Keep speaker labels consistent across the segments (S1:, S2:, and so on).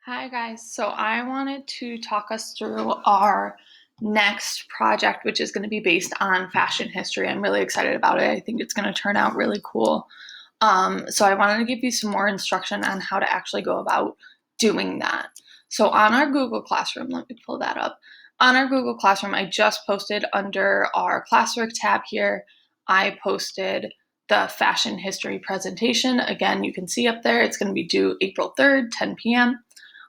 S1: Hi guys, so I wanted to talk us through our next project, which is going to be based on fashion history. I'm really excited about it. I think it's going to turn out really cool. So I wanted to give you some more instruction on how to actually go about doing that. So on our Google Classroom, let me pull that up. On our Google Classroom, I just posted under our classwork tab here, I posted the fashion history presentation. Again, you can see up there, it's going to be due April 3rd, 10 p.m.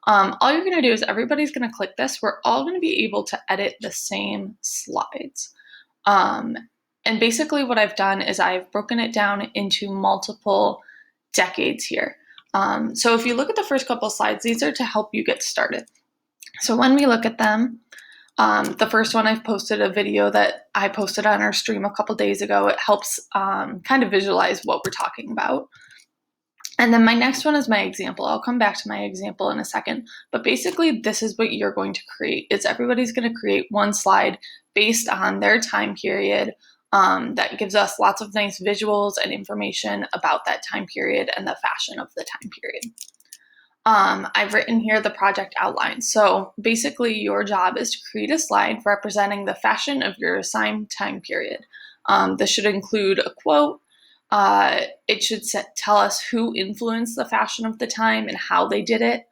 S1: All you're going to do is everybody's going to click this. We're all going to be able to edit the same slides. Um, and basically what I've done is I've broken it down into multiple decades here. So if you look at the first couple slides, these are to help you get started. So when we look at them, the first one I've posted a video that I posted on our stream a couple days ago. It helps kind of visualize what we're talking about. And then my next one is my example. I'll come back to my example in a second, but basically this is what you're going to create. Is everybody's going to create one slide based on their time period that gives us lots of nice visuals and information about that time period and the fashion of the time period. I've written here the project outline. So basically your job is to create a slide representing the fashion of your assigned time period. This should include a quote. It should tell us who influenced the fashion of the time and how they did it.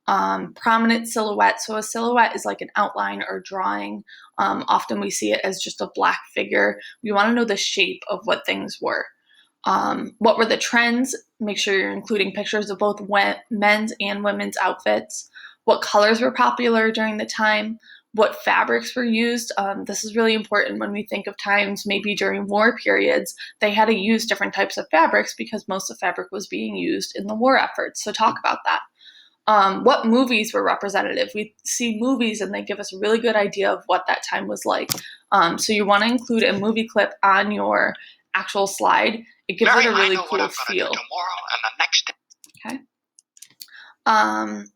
S1: Prominent silhouette. So a silhouette is like an outline or drawing. Often we see it as just a black figure. We want to know the shape of what things were. What were the trends? Make sure you're including pictures of both men's and women's outfits. What colors were popular during the time? What fabrics were used. This is really important when we think of times maybe during war periods, they had to use different types of fabrics because most of the fabric was being used in the war efforts. So talk about that. What movies were representative? We see movies and they give us a really good idea of what that time was like. So you want to include a movie clip on your actual slide. It gives it a really cool feel. Okay.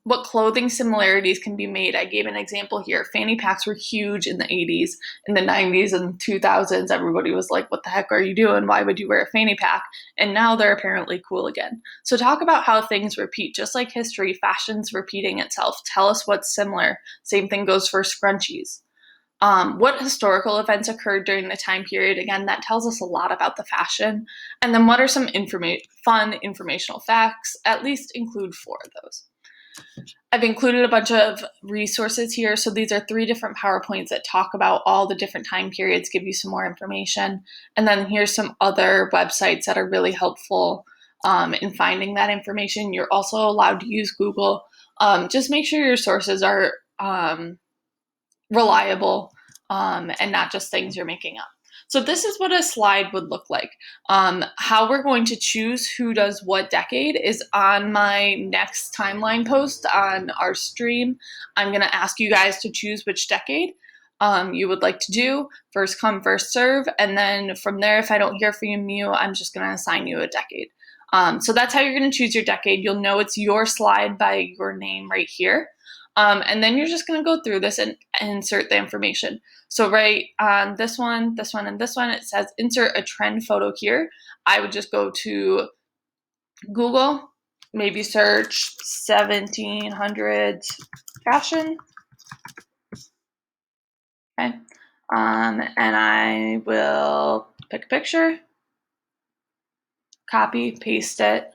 S1: What clothing similarities can be made? I gave an example here. Fanny packs were huge in the 80s, in the 90s and 2000s. Everybody was like, what the heck are you doing? Why would you wear a fanny pack? And now they're apparently cool again. So talk about how things repeat. Just like history, fashion's repeating itself. Tell us what's similar. Same thing goes for scrunchies. What historical events occurred during the time period? Again, that tells us a lot about the fashion. And then what are some fun informational facts? At least include 4 of those. I've included a bunch of resources here. So these are 3 different PowerPoints that talk about all the different time periods, give you some more information. And then here's some other websites that are really helpful in finding that information. You're also allowed to use Google. Just make sure your sources are reliable and not just things you're making up. So this is what a slide would look like. How we're going to choose who does what decade is on my next timeline post on our stream. I'm going to ask you guys to choose which decade you would like to do. First come, first serve. And then from there, if I don't hear from you, I'm just going to assign you a decade. So that's how you're going to choose your decade. You'll know it's your slide by your name right here. And then you're just going to go through this and insert the information. So right on this one, and this one, it says insert a trend photo here. I would just go to Google, maybe search 1700s fashion. Okay. And I will pick a picture, copy, paste it.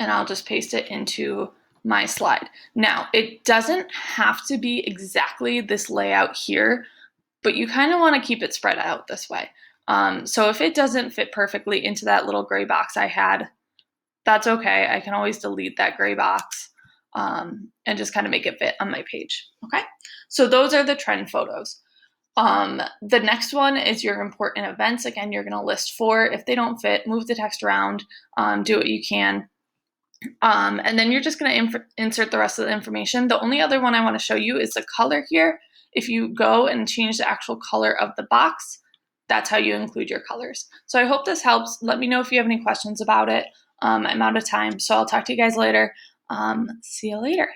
S1: And I'll just paste it into my slide. Now, it doesn't have to be exactly this layout here, but you kind of want to keep it spread out this way. So if it doesn't fit perfectly into that little gray box I had, that's okay. I can always delete that gray box and just kind of make it fit on my page. Okay, so those are the trend photos. The next one is your important events. Again, you're going to list 4. If they don't fit, move the text around, do what you can. And then you're just going to insert the rest of the information. The only other one I want to show you is the color here. If you go and change the actual color of the box, that's how you include your colors. So I hope this helps. Let me know if you have any questions about it. I'm out of time, so I'll talk to you guys later. See you later.